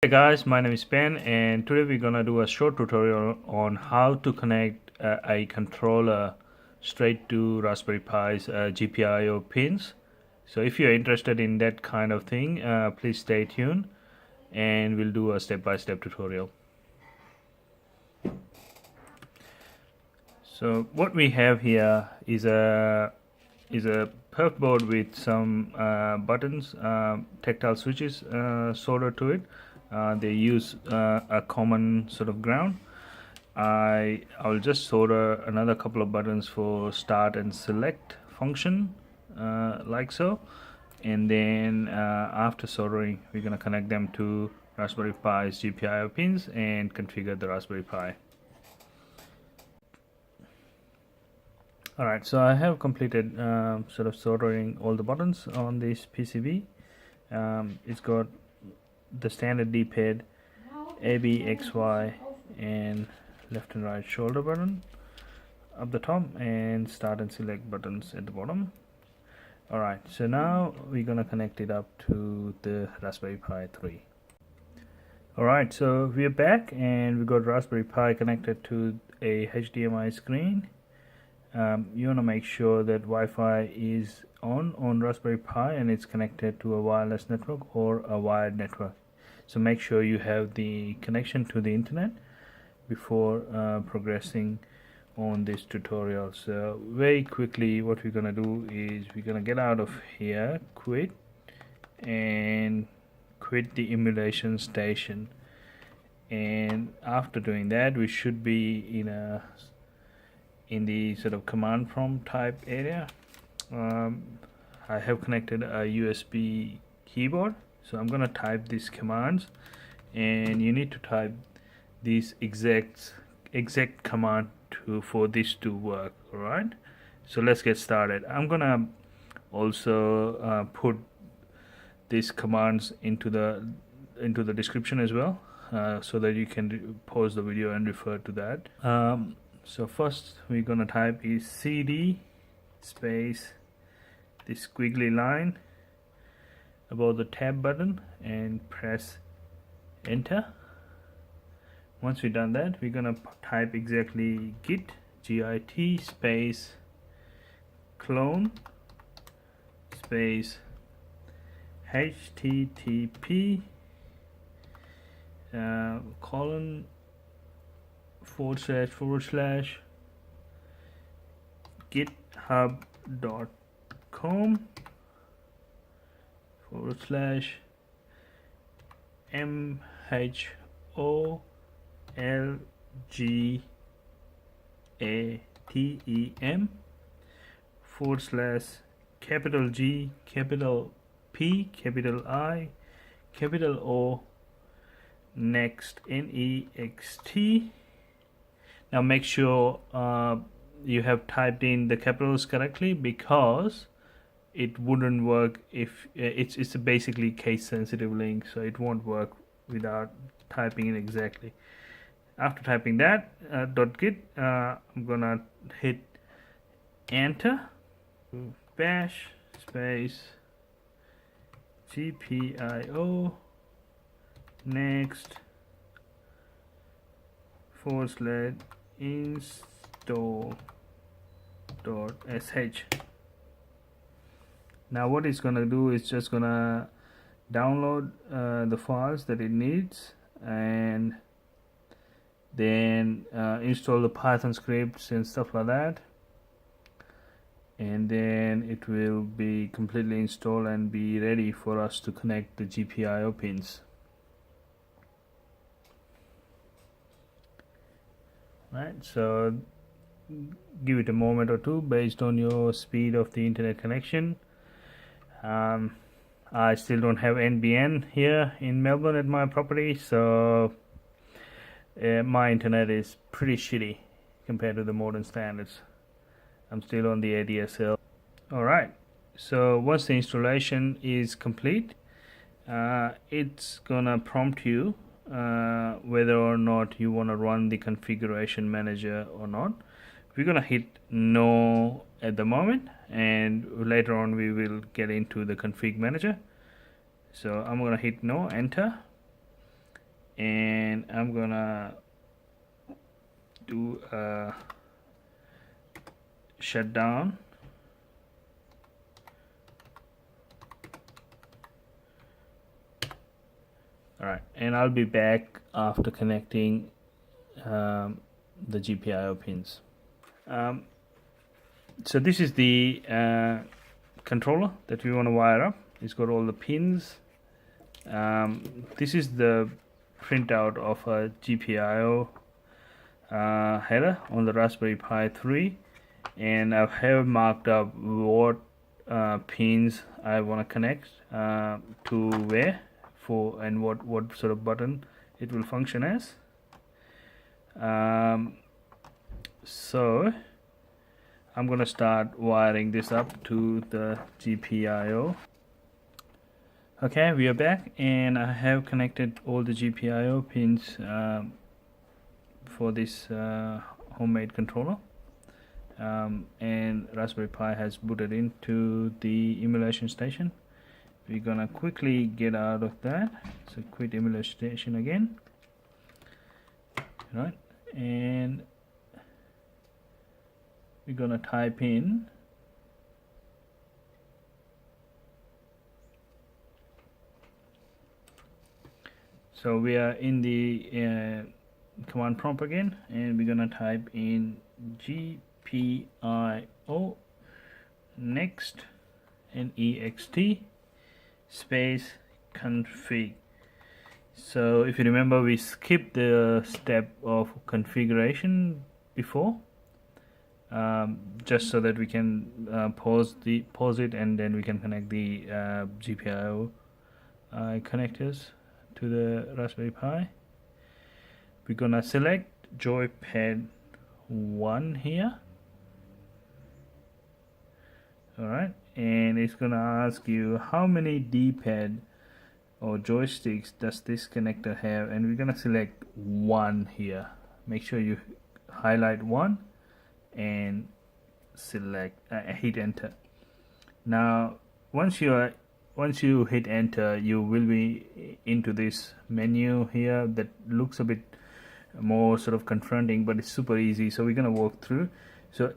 Hey guys, my name is Ben and today we're gonna do a short tutorial on how to connect a controller straight to Raspberry Pi's GPIO pins. So if you're interested in that kind of thing, please stay tuned and we'll do a step-by-step tutorial. So what we have here is a perf board with some buttons, tactile switches soldered to it. They use a common sort of ground. I'll just solder another couple of buttons for start and select function, like so, and then after soldering we're going to connect them to Raspberry Pi's GPIO pins and configure the Raspberry Pi. Alright, so I have completed sort of soldering all the buttons on this PCB. It's got the standard D-pad, A, B, X, Y, and left and right shoulder button up the top, and start and select buttons at the bottom. Alright, so now we're gonna connect it up to the Raspberry Pi 3. Alright, so we're back and we got Raspberry Pi connected to a HDMI screen. You want to make sure that Wi-Fi is on Raspberry Pi and it's connected to a wireless network or a wired network. So make sure you have the connection to the internet before progressing on this tutorial. So very quickly what we're gonna do is we're gonna get out of here, quit the emulation station, and after doing that we should be in the sort of command prompt type area. I have connected a USB keyboard, so I'm gonna type these commands and you need to type these exact command for this to work. Alright, so let's get started. I'm gonna also put these commands into the description as well, so that you can pause the video and refer to that. So first we're gonna type is CD space this squiggly line above the tab button and press enter. Once we've done that, we're gonna type exactly git space clone space http colon // github.com /mholgatem / capital G, capital P, capital I, capital O, next, NEXT. Now make sure you have typed in the capitals correctly, because it wouldn't work if it's a basically case sensitive link, so it won't work without typing it exactly. After typing that .git, I'm gonna hit enter. Bash space GPIO next / install.sh. Now what it's gonna do is just gonna download the files that it needs, and then install the Python scripts and stuff like that, and then it will be completely installed and be ready for us to connect the GPIO pins. Right, so give it a moment or two based on your speed of the internet connection. I still don't have NBN here in Melbourne at my property, so my internet is pretty shitty compared to the modern standards. I'm still on the ADSL. Alright, so once the installation is complete, it's gonna prompt you whether or not you want to run the configuration manager or not. We're gonna hit no at the moment, and later on we will get into the config manager. So I'm gonna hit no, enter, and I'm gonna do a shutdown. Alright, and I'll be back after connecting the GPIO pins. So this is the controller that we want to wire up. It's got all the pins. This is the printout of a GPIO header on the Raspberry Pi 3, and I have marked up what pins I want to connect to where for, and what sort of button it will function as. So I'm gonna start wiring this up to the GPIO. Okay, we are back, and I have connected all the GPIO pins for this homemade controller, and Raspberry Pi has booted into the emulation station. We're gonna quickly get out of that, so quit emulation station again, right, and we're gonna type in so we are in the command prompt again, and we're gonna type in GPIO next NEXT space config. So if you remember, we skipped the step of configuration before, just so that we can pause it, and then we can connect the GPIO connectors to the Raspberry Pi. We're gonna select Joypad 1 here. Alright, and it's gonna ask you how many D-pad or joysticks does this connector have, and we're gonna select 1 here. Make sure you highlight 1 and select hit enter. Now once you hit enter, you will be into this menu here that looks a bit more sort of confronting, but it's super easy, so we're gonna walk through. So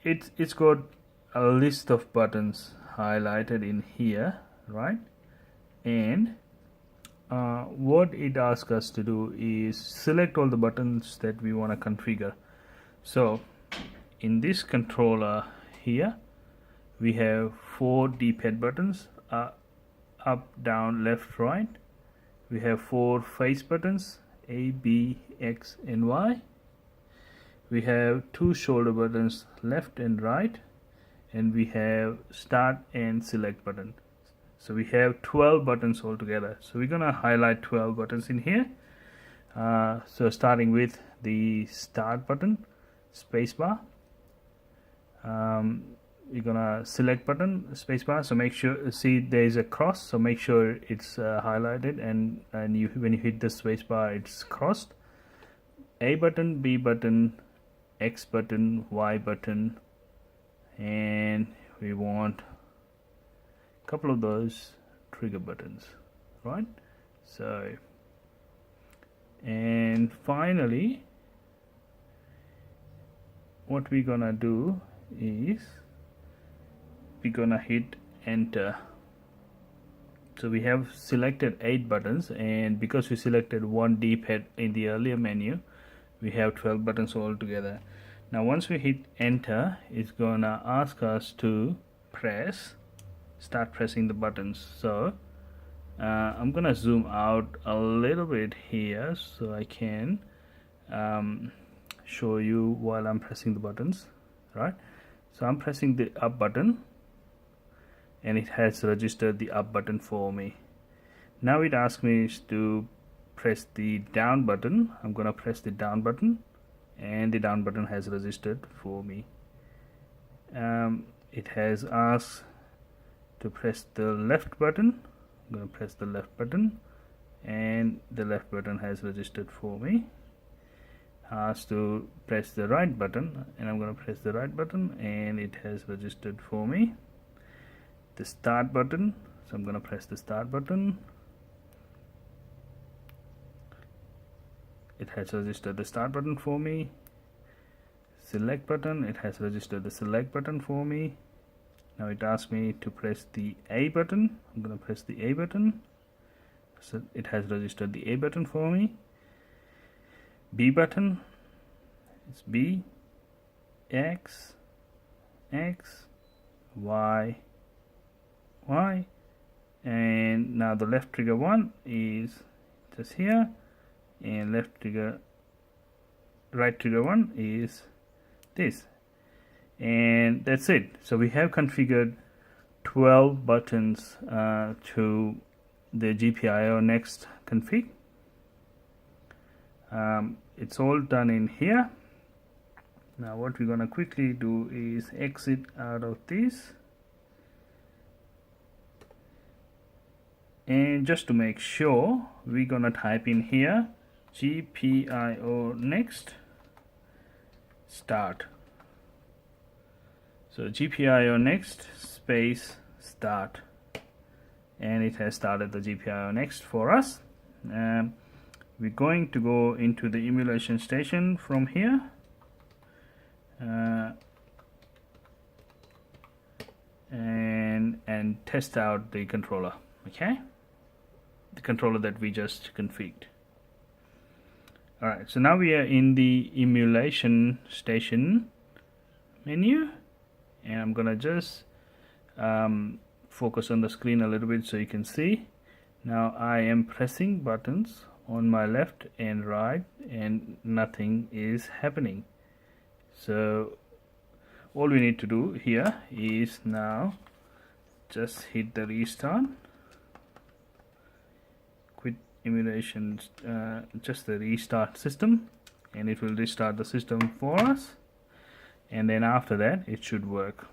it's got a list of buttons highlighted in here, right? And what it asks us to do is select all the buttons that we want to configure. So in this controller here, we have 4 D-pad buttons, up, down, left, right. We have 4 face buttons, A, B, X, and Y. We have 2 shoulder buttons, left and right, and we have start and select button. So we have 12 buttons altogether. So we're gonna highlight 12 buttons in here. So starting with the start button, spacebar. We're gonna select button, spacebar. So make sure, see there is a cross, so make sure it's highlighted, and when you hit the spacebar, it's crossed. A button, B button, X button, Y button, and we want a couple of those trigger buttons, right? So, and finally what we're gonna do is we're gonna hit enter. So we have selected 8 buttons, and because we selected 1 D-pad in the earlier menu, we have 12 buttons altogether. Now once we hit enter, it's gonna ask us to start pressing the buttons. So I'm gonna zoom out a little bit here so I can show you while I'm pressing the buttons, right? So I'm pressing the up button, and it has registered the up button for me. Now it asks me to press the down button. I'm gonna press the down button, and the down button has registered for me. It has asked to press the left button. I'm gonna press the left button, and the left button has registered for me. Asked to press the right button, and I'm gonna press the right button, and it has registered for me. The start button, so I'm gonna press the start button, it has registered the start button for me. Select button, it has registered the select button for me. Now it asks me to press the A button. I'm going to press the A button. So it has registered the A button for me. B button, it's B, X, X, Y, Y, and now the left trigger one is just here, and right trigger one is this, and that's it. So we have configured 12 buttons to the GPIOnext config. It's all done in here. Now what we're going to quickly do is exit out of this, and just to make sure, we're going to type in here GPIOnext start. So GPIOnext space start, and it has started the GPIOnext for us. We're going to go into the emulation station from here, and test out the controller. Okay, the controller that we just configured. Alright, so now we are in the emulation station menu, and I'm gonna just focus on the screen a little bit so you can see. Now I am pressing buttons on my left and right, and nothing is happening. So all we need to do here is now just hit the restart, quit emulation, just the restart system, and it will restart the system for us, and then after that it should work.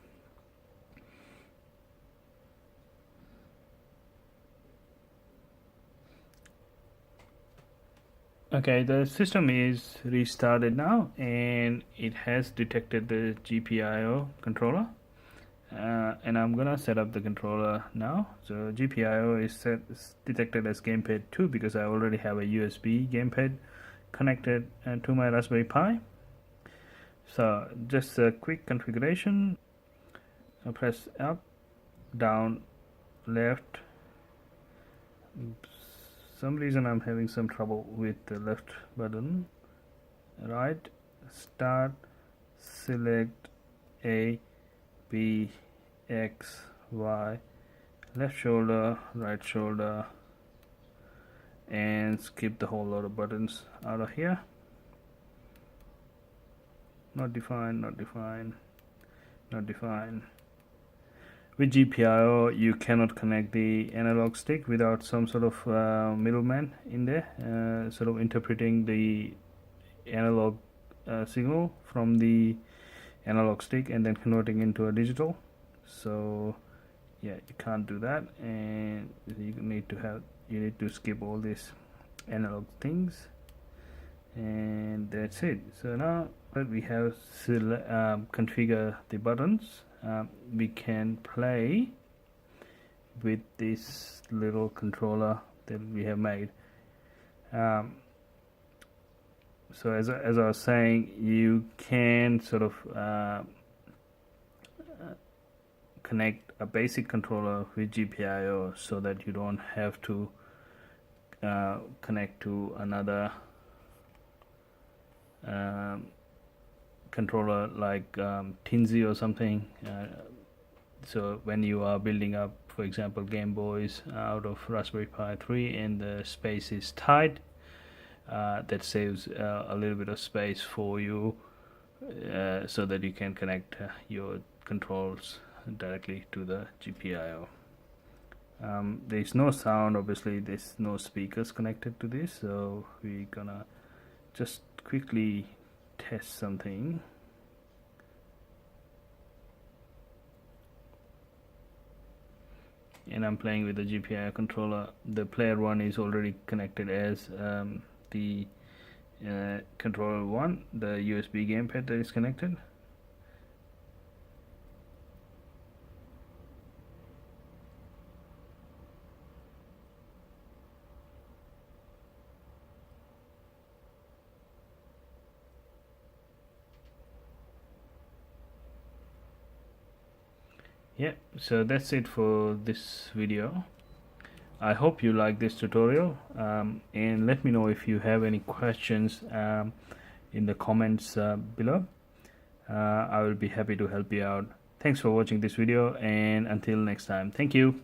Okay, the system is restarted now, and it has detected the GPIO controller, and I'm gonna set up the controller now. So GPIO is detected as gamepad 2 because I already have a USB gamepad connected to my Raspberry Pi. So just a quick configuration. I press up, down, left. Some reason I'm having some trouble with the left button. Right, start, select A, B, X, Y, left shoulder, right shoulder, and skip the whole lot of buttons out of here. Not defined, not defined, not defined. With GPIO, you cannot connect the analog stick without some sort of middleman in there, sort of interpreting the analog signal from the analog stick and then converting into a digital. So yeah, you can't do that, and you need to skip all these analog things, and that's it. So now that we have configure the buttons, we can play with this little controller that we have made. So as I was saying, you can sort of connect a basic controller with GPIO so that you don't have to connect to another controller like Tinsy or something. So when you are building up, for example, Game Boys out of Raspberry Pi 3 and the space is tight, that saves a little bit of space for you, so that you can connect your controls directly to the GPIO. There's no sound, obviously there's no speakers connected to this, so we're gonna just quickly test something. And I'm playing with the GPIO controller. The player one is already connected as the controller one, the USB gamepad that is connected. Yeah, so that's it for this video. I hope you like this tutorial, and let me know if you have any questions in the comments below. I will be happy to help you out. Thanks for watching this video, and until next time, thank you.